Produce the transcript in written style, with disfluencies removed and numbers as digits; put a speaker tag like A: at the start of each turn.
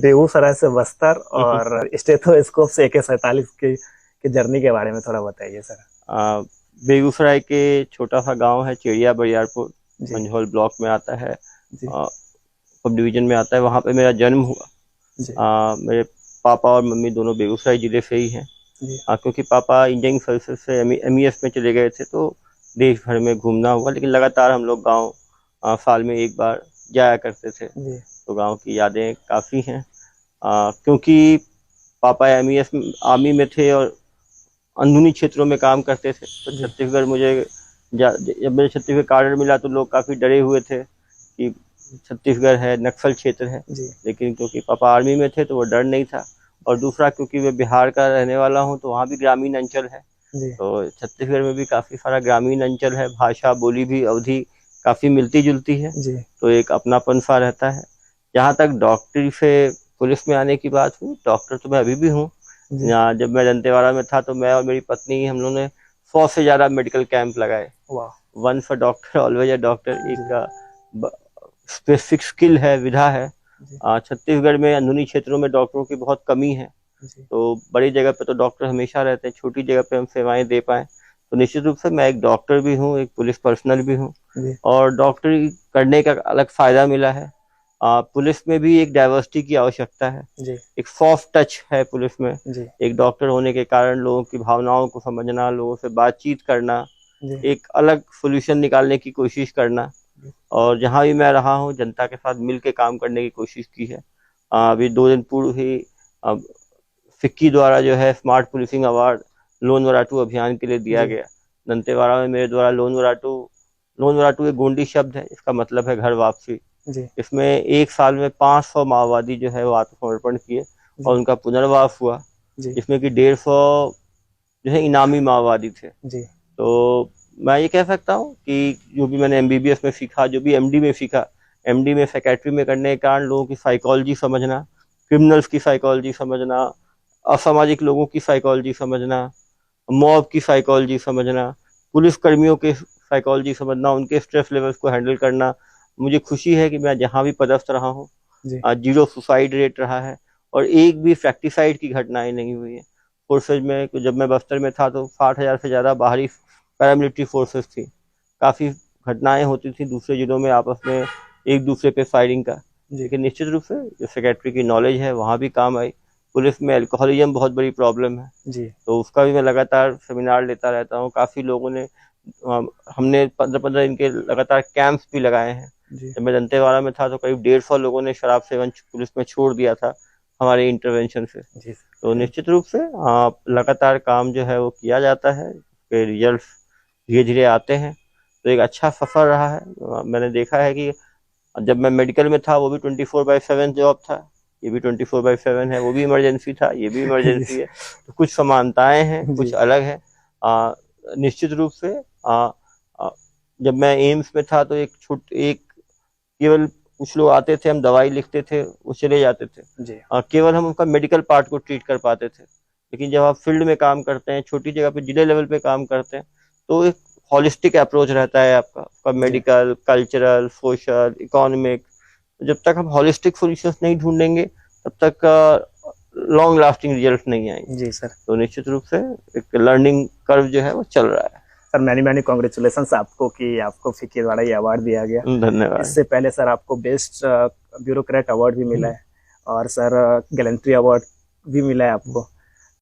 A: बेगूसराय से बस्तर और स्टेथोस्कोप से AK-47 की जर्नी के बारे में थोड़ा बताइए सर।
B: बेगूसराय के छोटा सा गांव है चिड़िया बरियारपुर,
A: जी
B: मंझौल ब्लॉक में आता है,
A: जी
B: सब डिवीजन में आता है। वहाँ पे मेरा जन्म हुआ।
A: जी
B: मेरे पापा और मम्मी दोनों बेगूसराय जिले से ही हैं।
A: जी
B: क्योंकि पापा इंजीनियरिंग सर्विसेज से MES में चले गए थे, तो देश भर में घूमना हुआ, लेकिन लगातार हम लोग गांव साल में एक बार जाया करते थे।
A: जी
B: तो गांव की यादें काफ़ी हैं। क्योंकि पापा MES आर्मी में थे और अंदरूनी क्षेत्रों में काम करते थे, तो
A: जी
B: छत्तीसगढ़ जब मुझे छत्तीसगढ़ कार्ड मिला तो लोग काफ़ी डरे हुए थे कि छत्तीसगढ़ है, नक्सल क्षेत्र है।
A: जी
B: लेकिन क्योंकि पापा आर्मी में थे तो वो डर नहीं था। और दूसरा, क्योंकि मैं बिहार का रहने वाला हूँ, तो वहाँ भी ग्रामीण अंचल है।
A: जी
B: तो छत्तीसगढ़ में भी काफ़ी सारा ग्रामीण अंचल है, भाषा बोली भी अवधि काफ़ी मिलती जुलती है,
A: जी
B: तो एक अपनापन सा रहता है। जहाँ तक डॉक्टरी से पुलिस में आने की बात हुई, डॉक्टर तो मैं अभी भी हूँ।
A: जी
B: जब मैं दंतेवाड़ा में था तो मैं और मेरी पत्नी, हम लोगों ने 100 से ज़्यादा मेडिकल कैंप लगाए।
A: वाह
B: one for doctor always a doctor,
A: जी
B: एक स्पेसिफिक स्किल है, विधा है।
A: जी
B: छत्तीसगढ़ में अंदरूनी क्षेत्रों में डॉक्टरों की बहुत कमी है,
A: जी
B: तो बड़ी जगह पे तो डॉक्टर हमेशा रहते हैं, छोटी जगह पे हम सेवाएं दे पाएँ। तो निश्चित रूप से मैं एक डॉक्टर भी हूँ, एक पुलिस पर्सनल भी हूँ।
A: जी
B: और डॉक्टरी करने का अलग फ़ायदा मिला है। पुलिस में भी एक डाइवर्सिटी की आवश्यकता है,
A: जी
B: एक सॉफ्ट टच है पुलिस में।
A: जी
B: एक डॉक्टर होने के कारण लोगों की भावनाओं को समझना, लोगों से बातचीत करना,
A: जी
B: एक अलग सॉल्यूशन निकालने की कोशिश करना। और जहाँ भी मैं रहा हूँ, जनता के साथ मिल के काम करने की कोशिश की है। अभी 2 दिन पूर्व ही फिक्की द्वारा जो है smart policing award loan Varratu अभियान के लिए दिया
A: जी
B: गया। दंतेवाड़ा में मेरे द्वारा लोन वराटू एक गोंडी शब्द है, इसका मतलब है घर वापसी।
A: जी
B: इसमें एक साल में 500 माओवादी जो है वो आत्मसमर्पण किए और
A: जी
B: उनका पुनर्वास हुआ,
A: जी
B: जिसमें कि 150 जो है इनामी माओवादी थे।
A: जी
B: तो मैं ये कह सकता हूँ कि जो भी मैंने MBBS में सीखा, जो भी MD में सीखा, MD में साइकेट्री में करने के कारण लोगों की साइकोलॉजी समझना, क्रिमिनल्स की साइकोलॉजी समझना, असामाजिक लोगों की साइकोलॉजी समझना, मॉब की साइकोलॉजी समझना, पुलिस कर्मियों के साइकोलॉजी समझना, उनके स्ट्रेस लेवल्स को हैंडल करना। मुझे खुशी है कि मैं जहाँ भी पदस्थ रहा हूँ,
A: जी
B: 0 सुसाइड रेट रहा है और एक भी फैक्टिसाइड की घटनाएं नहीं हुई है। फोर्सेज में जब मैं बस्तर में था तो 60,000 से ज़्यादा बाहरी पैरामिलिट्री फोर्सेस थी। काफ़ी घटनाएं होती थी दूसरे जिलों में आपस में एक दूसरे पे फायरिंग का।
A: जी
B: लेकिन निश्चित रूप से जो सेक्रेटरी की नॉलेज है वहाँ भी काम आई। पुलिस में अल्कोहलिज्म बहुत बड़ी प्रॉब्लम है,
A: जी
B: तो उसका भी मैं लगातार सेमिनार लेता रहता हूँ। काफ़ी लोगों ने हमने 15-15 दिन के लगातार कैंप्स भी लगाए हैं।
A: जी
B: जब मैं दंतेवाड़ा में था तो करीब 150 लोगों ने शराब सेवन पुलिस में छोड़ दिया था हमारे इंटरवेंशन से।
A: जी
B: तो निश्चित रूप से लगातार काम जो है वो किया जाता है, उसके रिजल्ट धीरे धीरे आते हैं। तो एक अच्छा सफ़र रहा है। मैंने देखा है कि जब मैं मेडिकल में था वो भी 24/7 जॉब था, ये भी 24/7 है, वो भी इमरजेंसी था, ये भी इमरजेंसी है। तो कुछ समानताएं हैं, कुछ
A: जी
B: अलग है। निश्चित रूप से आ, जब मैं एम्स में था तो एक केवल कुछ लोग आते थे, हम दवाई लिखते थे, वो चले जाते थे।
A: जी
B: केवल हम उनका मेडिकल पार्ट को ट्रीट कर पाते थे। लेकिन जब आप फील्ड में काम करते हैं, छोटी जगह पे जिले लेवल पे काम करते हैं, तो एक हॉलिस्टिक अप्रोच रहता है आपका
A: जी
B: मेडिकल, कल्चरल, सोशल, इकोनॉमिक। जब तक हम हॉलिस्टिक सॉल्यूशंस नहीं ढूंढेंगे तब तक लॉन्ग लास्टिंग रिजल्ट नहीं आएंगे।
A: जी सर।
B: तो निश्चित रूप से एक लर्निंग कर्व जो है वो चल रहा है।
A: सर मैनी मैनी कॉन्ग्रेचुलेशन आपको कि आपको फिक्की द्वारा ये अवार्ड दिया गया।
B: धन्यवाद।
A: इससे पहले सर आपको बेस्ट ब्यूरोक्रेट अवार्ड भी मिला है और सर गैलेंट्री अवार्ड भी मिला है आपको।